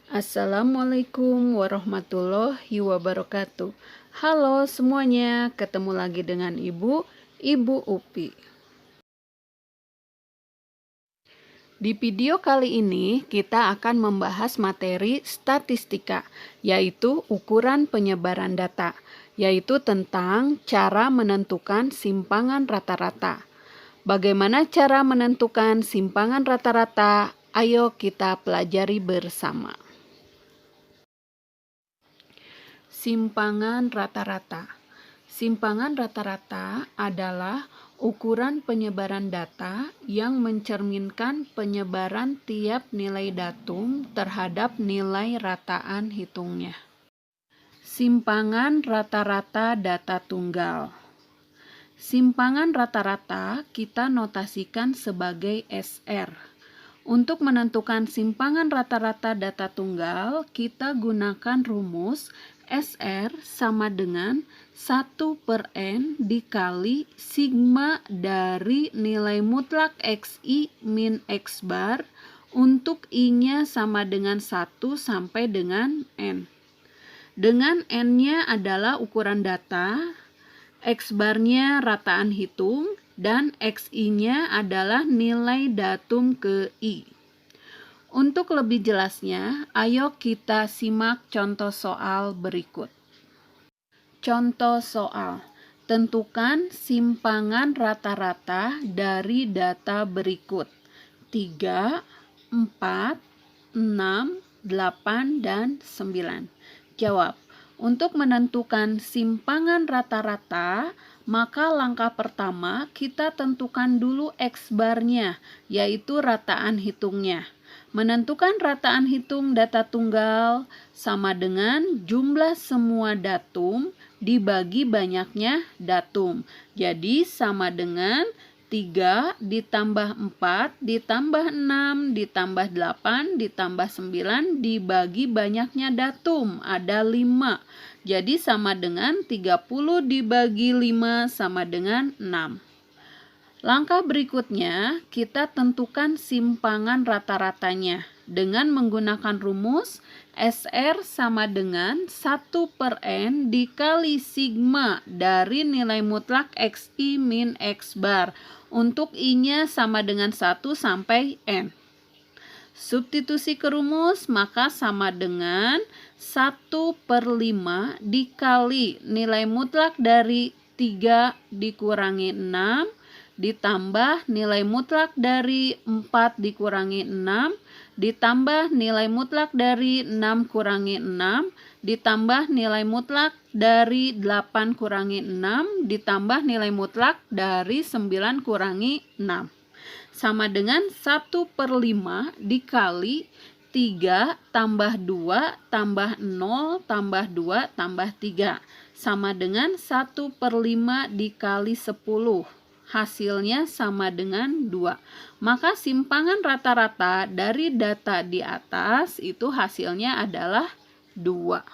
Assalamualaikum warahmatullahi wabarakatuh. Halo semuanya, ketemu lagi dengan Ibu Upi. Di video kali ini kita akan membahas materi statistika, yaitu ukuran penyebaran data, yaitu tentang cara menentukan simpangan rata-rata. Bagaimana cara menentukan simpangan rata-rata? Ayo kita pelajari bersama. Simpangan rata-rata. Simpangan rata-rata adalah ukuran penyebaran data yang mencerminkan penyebaran tiap nilai datum terhadap nilai rataan hitungnya. Simpangan rata-rata data tunggal. Simpangan rata-rata kita notasikan sebagai SR. Untuk menentukan simpangan rata-rata data tunggal, kita gunakan rumus SR sama dengan 1/N dikali sigma dari nilai mutlak XI min X bar untuk I-nya sama dengan 1 sampai dengan N. Dengan N-nya adalah ukuran data, X bar-nya rataan hitung, dan XI-nya adalah nilai datum ke I. Untuk lebih jelasnya, ayo kita simak contoh soal berikut. Contoh soal, tentukan simpangan rata-rata dari data berikut 3, 4, 6, 8, dan 9. Jawab. Untuk menentukan simpangan rata-rata, maka langkah pertama kita tentukan dulu X bar-nya, yaitu rataan hitungnya. Menentukan rataan hitung data tunggal sama dengan jumlah semua datum dibagi banyaknya datum. Jadi sama dengan 3 ditambah 4 ditambah 6 ditambah 8 ditambah 9 dibagi banyaknya datum, ada 5. Jadi sama dengan 30 dibagi 5 sama dengan 6. Langkah berikutnya, kita tentukan simpangan rata-ratanya dengan menggunakan rumus SR sama dengan 1/N dikali sigma dari nilai mutlak XI min X bar untuk I-nya sama dengan 1 sampai N. Substitusi ke rumus maka sama dengan 1/5 dikali nilai mutlak dari 3 dikurangi 6 ditambah nilai mutlak dari 4 dikurangi 6 ditambah nilai mutlak dari 6 kurangi 6 ditambah nilai mutlak dari 8 kurangi 6 ditambah nilai mutlak dari 9 kurangi 6 sama dengan 1/5 dikali 3 tambah 2 tambah 0 tambah 2 tambah 3 sama dengan 1/5 dikali 10. Hasilnya sama dengan 2. Maka simpangan rata-rata dari data di atas itu hasilnya adalah 2.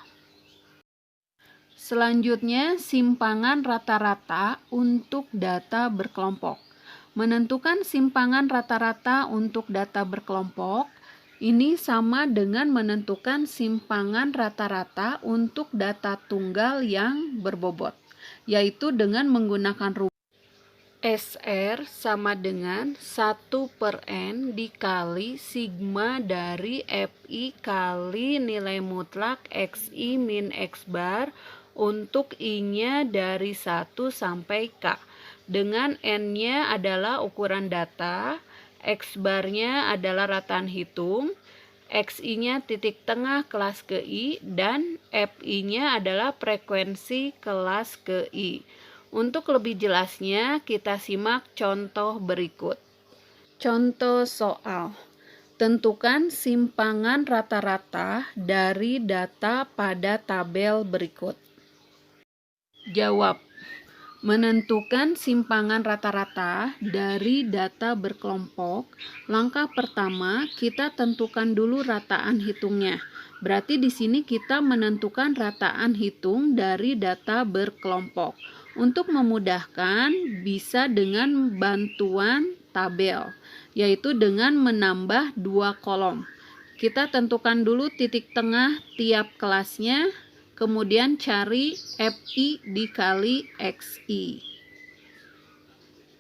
Selanjutnya, simpangan rata-rata untuk data berkelompok. Menentukan simpangan rata-rata untuk data berkelompok ini sama dengan menentukan simpangan rata-rata untuk data tunggal yang berbobot, yaitu dengan menggunakan rumus SR sama dengan 1/N dikali sigma dari FI kali nilai mutlak XI min X bar untuk I-nya dari 1 sampai K. Dengan N-nya adalah ukuran data, X bar-nya adalah rataan hitung, XI-nya titik tengah kelas ke I, dan FI-nya adalah frekuensi kelas ke I. Untuk lebih jelasnya, kita simak contoh berikut. Contoh soal. Tentukan simpangan rata-rata dari data pada tabel berikut. Jawab. Menentukan simpangan rata-rata dari data berkelompok, langkah pertama kita tentukan dulu rataan hitungnya. Berarti di sini kita menentukan rataan hitung dari data berkelompok. Untuk memudahkan bisa dengan bantuan tabel, yaitu dengan menambah 2 kolom. Kita tentukan dulu titik tengah tiap kelasnya, kemudian cari FI dikali XI.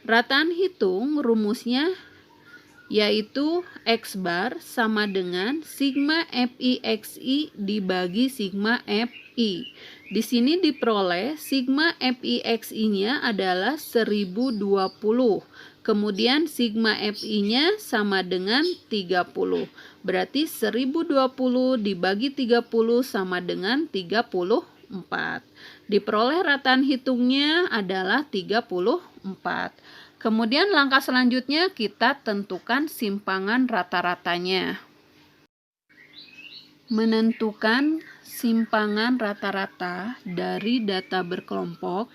Rataan hitung rumusnya yaitu X bar sama dengan sigma FI XI dibagi sigma FI. Di sini diperoleh sigma FI XI-nya adalah 1020. Kemudian sigma FI-nya sama dengan 30. Berarti 1020 dibagi 30 sama dengan 34. Diperoleh rataan hitungnya adalah 34. Kemudian langkah selanjutnya kita tentukan simpangan rata-ratanya. Menentukan simpangan rata-rata dari data berkelompok,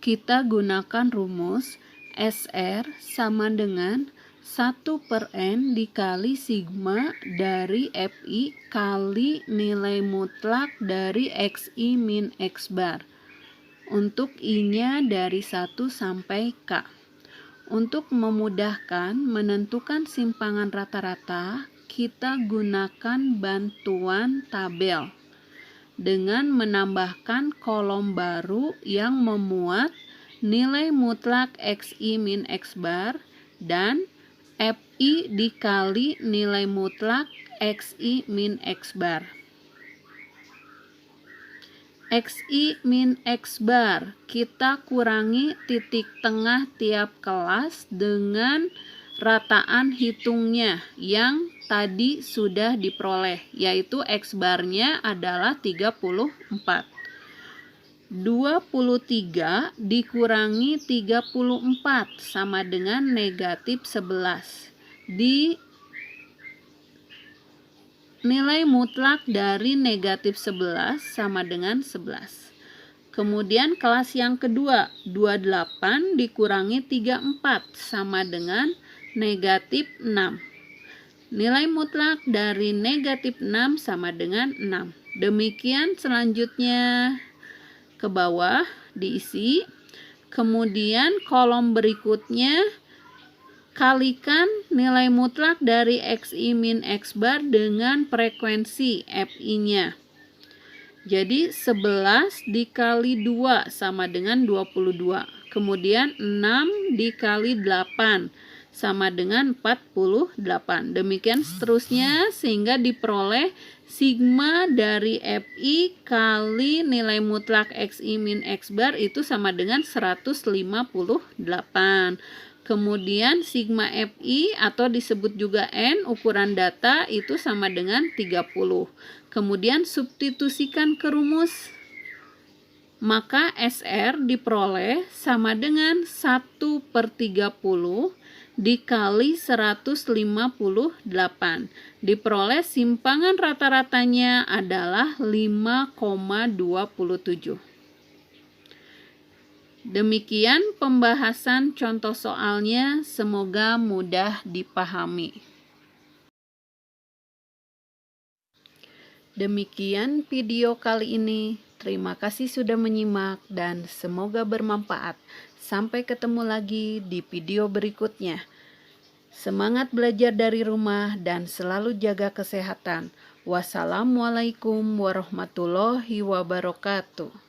kita gunakan rumus SR sama dengan 1/N dikali sigma dari FI kali nilai mutlak dari XI min X bar. Untuk I-nya dari 1 sampai K. Untuk memudahkan menentukan simpangan rata-rata, kita gunakan bantuan tabel dengan menambahkan kolom baru yang memuat nilai mutlak XI min X bar dan FI dikali nilai mutlak XI min X bar. XI min X bar, kita kurangi titik tengah tiap kelas dengan rataan hitungnya yang tadi sudah diperoleh, yaitu X barnya adalah 34. 23 dikurangi 34 sama dengan negatif 11. Nilai mutlak dari negatif 11 sama dengan 11. Kemudian kelas yang kedua, 28 dikurangi 34 sama dengan negatif 6. Nilai mutlak dari negatif 6 sama dengan 6. Demikian selanjutnya ke bawah diisi. Kemudian kolom berikutnya kalikan nilai mutlak dari XI min X bar dengan frekuensi FI-nya. Jadi 11 dikali 2 sama dengan 22. Kemudian 6 dikali 8 sama dengan 48. Demikian seterusnya sehingga diperoleh sigma dari FI kali nilai mutlak XI min X bar itu sama dengan 158. Kemudian sigma FI atau disebut juga N ukuran data itu sama dengan 30. Kemudian substitusikan ke rumus. Maka SR diperoleh sama dengan 1/30 dikali 158. Diperoleh simpangan rata-ratanya adalah 5,27. Demikian pembahasan contoh soalnya, semoga mudah dipahami. Demikian video kali ini. Terima kasih sudah menyimak dan semoga bermanfaat. Sampai ketemu lagi di video berikutnya. Semangat belajar dari rumah dan selalu jaga kesehatan. Wassalamualaikum warahmatullahi wabarakatuh.